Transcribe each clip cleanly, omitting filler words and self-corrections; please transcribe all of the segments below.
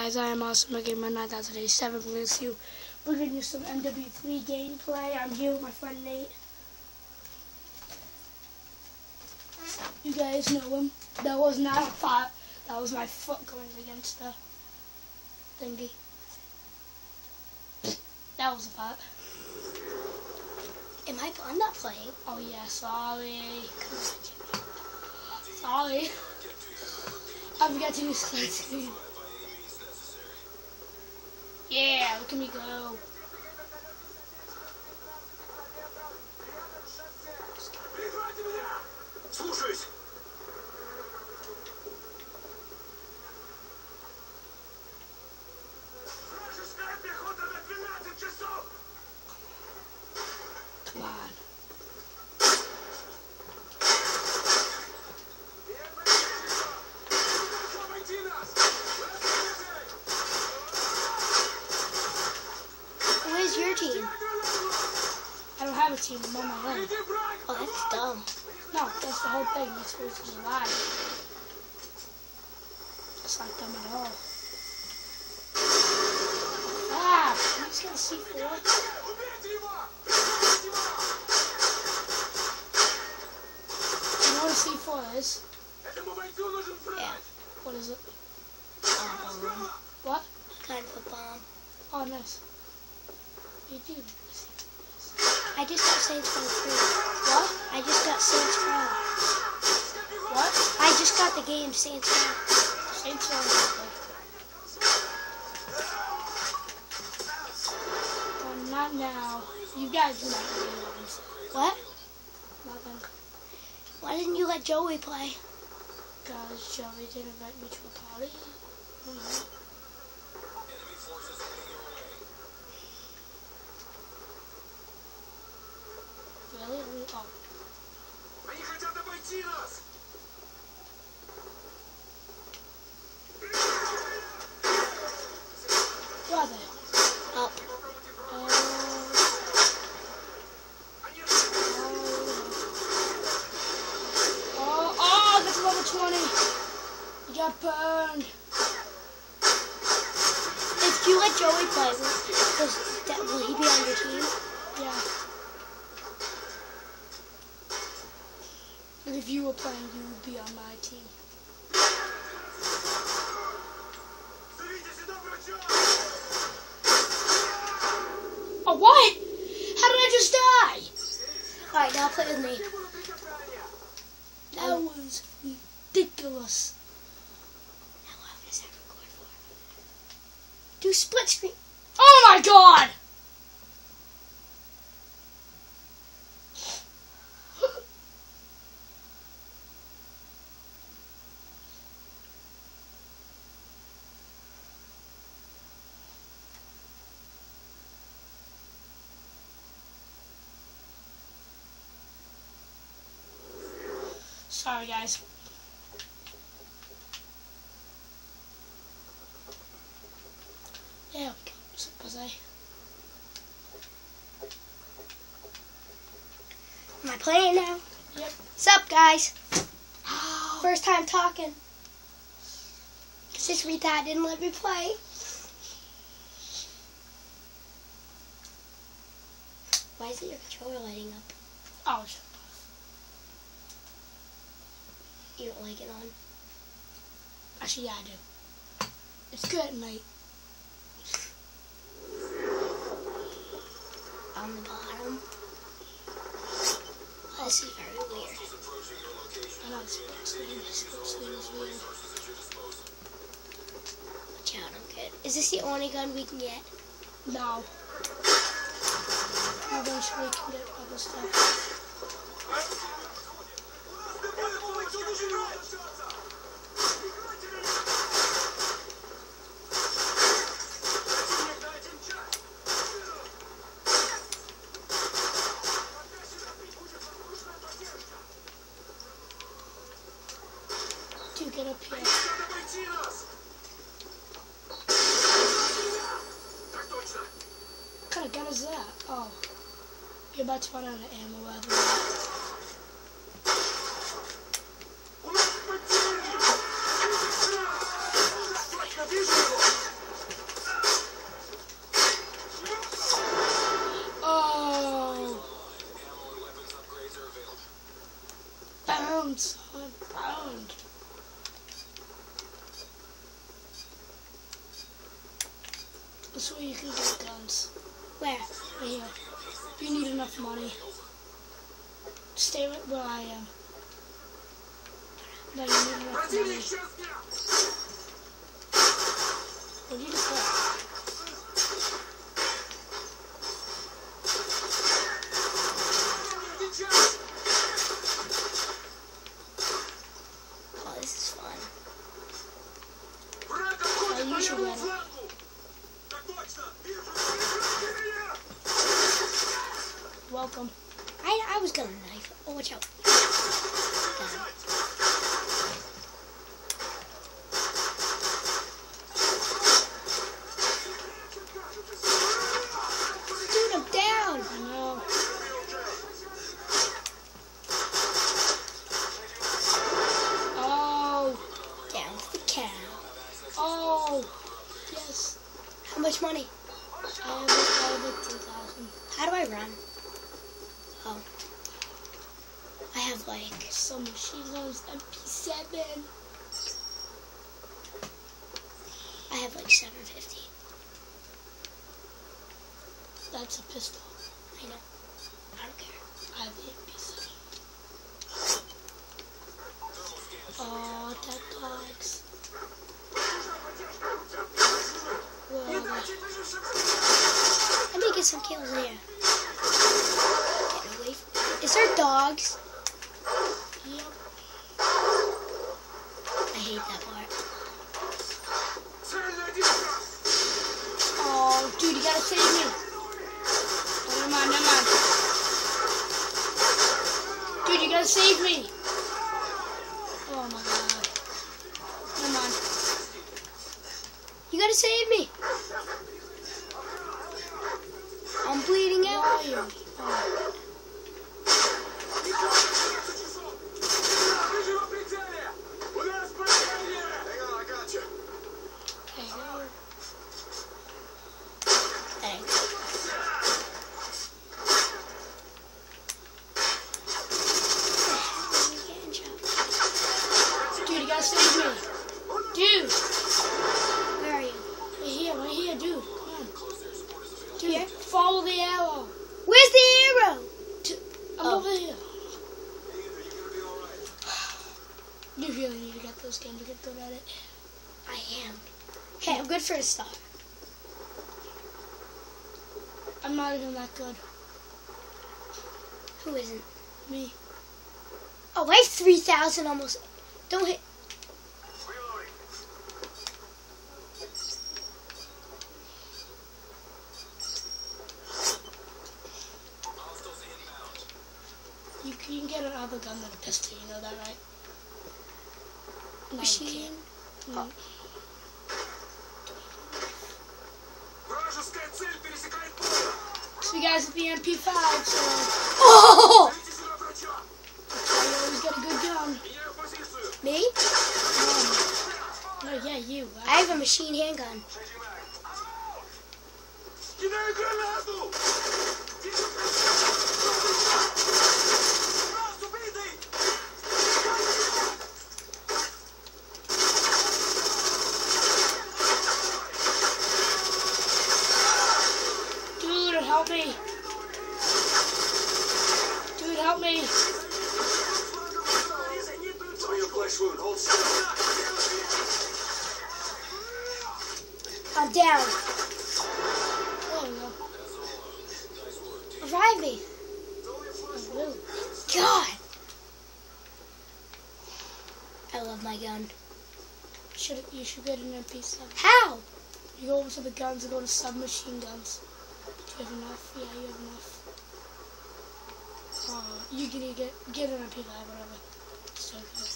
guys, I am AwesomeGamer9087. We're going to do some MW3 gameplay. I'm here with my friend Nate. You guys know him. That was not a pot. That was my foot going against the thingy. That was a pot. I'm not playing. Oh yeah, sorry. Sorry. I forgot to use split screen. Yeah, look at me go. Come on. Where's your team? I don't have a team, I'm on my own. Oh, that's dumb. No, that's the whole thing. You're supposed to survive. It's not dumb at all. Ah, he's got a C4. You know what a C4 is? Yeah. What is it? Bomb. What? Kind of a bomb. Oh, nice. You do. I just got Saints Row 3. What? I just got Saints Row. What? I just got the game Saints Row. Saints Row. Oh, not now. You guys do not really know this. What? Nothing. Why didn't you let Joey play? Because Joey didn't invite me to a party. I don't know. Really? Oh. Where are they? Up. Oh, that's level 20. You got burned. If you let Joey play, will he be on your team? Yeah. And if you were playing, you would be on my team. Oh, what? How did I just die? Alright, now play with me. That was ridiculous. How long does that record for? Do split screen. Oh my god! Sorry, guys. There we go. Suppose Am I playing now? Yep. Sup, guys? First time talking. Because this retard didn't let me play. Why isn't your controller lighting up? Oh, You don't like it on? actually, yeah, I do. It's good, mate. On the bottom. Oh, this is very weird. I know it's split screen is weird. Watch out, I'm good. Is this the only gun we can get? No. Eventually, we can get other stuff. To get up here. What kind of gun is that? Oh. You're about to run out of ammo, by the way. This way you can get guns. Where? Right here. If you need enough money. Stay right where I am. No, you need enough money. What did you say? Oh, this is fun. You should get it. Welcome. I was gonna knife. Oh, watch out. Dude, I'm down. I know. Oh. Down to the cow. Oh. Yes. How much money? I have it 2,000. How do I run? Oh. I have like... Some machine guns, MP7. I have like 750. That's a pistol. I know. I don't care. I have the MP7. Oh, attack dogs. Where are they? Let me get some kills here. Getting away from... Is there dogs? Yep. I hate that part. Oh, dude, you gotta save me. Oh, never mind, never mind. Dude, you gotta save me. Oh my god. Never mind. You gotta save me. I'm bleeding Where out. are you? Oh. There you go. Thanks. Dude, you gotta save me. Dude. Where are you? Right here, dude. Come on. Dude, Here? follow the arrow. Where's the arrow? I'm Oh. over here. You really need to get those games to get good at it. I am. Hey, I'm good for a start. I'm not even that good. Who isn't? Me. Oh, I have 3,000 almost. Don't hit. You can get another gun than a pistol, you know that, right? No, you Machine. can't. No. So you guys at the MP5, so Oh! that's why you always get a good gun. Me? No, yeah, you. I have a machine handgun. Dude, help me. Dude, help me. I'm down. There we go. Revive me. Oh, really? God. I love my gun. You should get an MP7. How? You go over to the guns and go to submachine guns. Do you have enough? Yeah, you have enough. You can get an MP5, whatever. So good.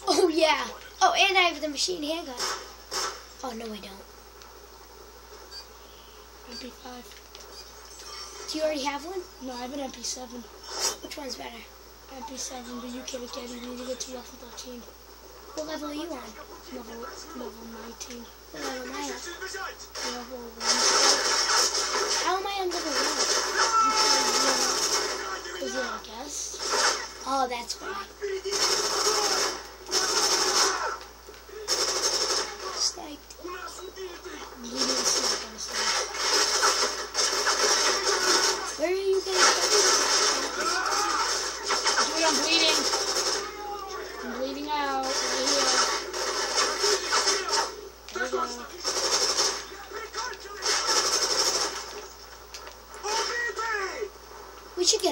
Oh, yeah. Oh, and I have the machine handgun. Oh, no, I don't. MP5. Do you already have one? No, I have an MP7. Which one's better? MP7, but you can't get it. You need to get to level 13. What level are you on? Level 19. What level am I on? Level 1. How am I on level 1? Because you're a guest. Oh, that's why. Sniped. You didn't see it, honestly.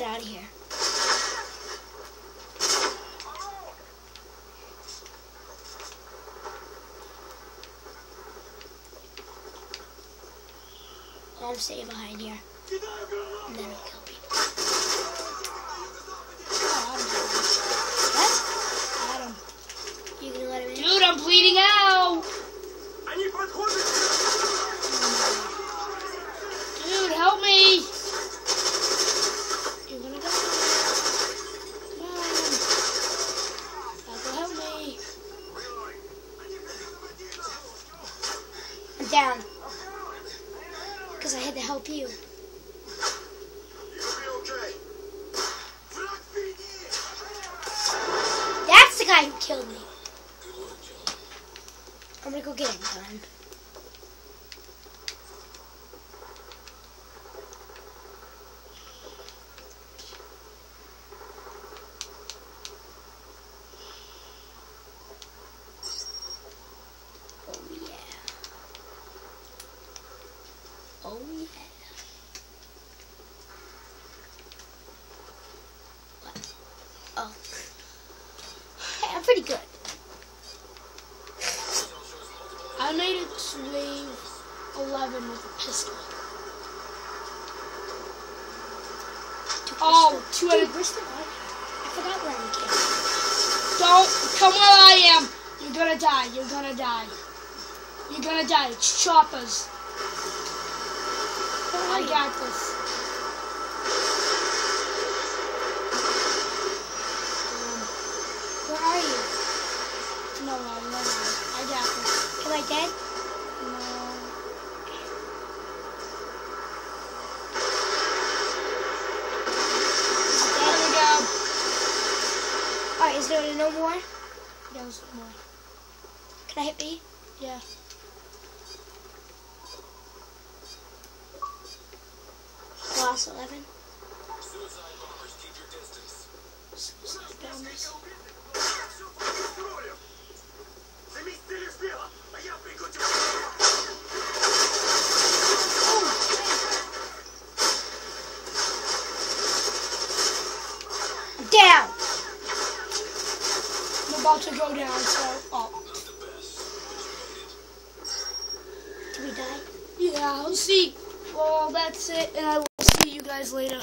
out of here. I'll stay behind here. And then I'll kill people. What? Adam. You gonna let him in? Dude, I'm bleeding out. Dude, help me. You're gonna die. Come on. Michael, help me. I'm down. Because I had to help you. That's the guy who killed me. I'm gonna go get him, son. Oh yeah. Oh yeah. What? Oh. Hey, I'm pretty good. I made it to wave 11 with a pistol. Oh, two out of... Where's the light? I forgot where I came. Don't come where I am. You're gonna die. You're gonna die. You're gonna die. It's choppers. I got this. Where are you? No, I'm not. I got this. Am I dead? No. There we go. Alright, is there no more? There's more. Can I hit B? Yeah. Lost 11. I'm down! I'm about to go down, so... Oh. Did we die? Yeah, I'll see. Well, that's it, and I will see you guys later.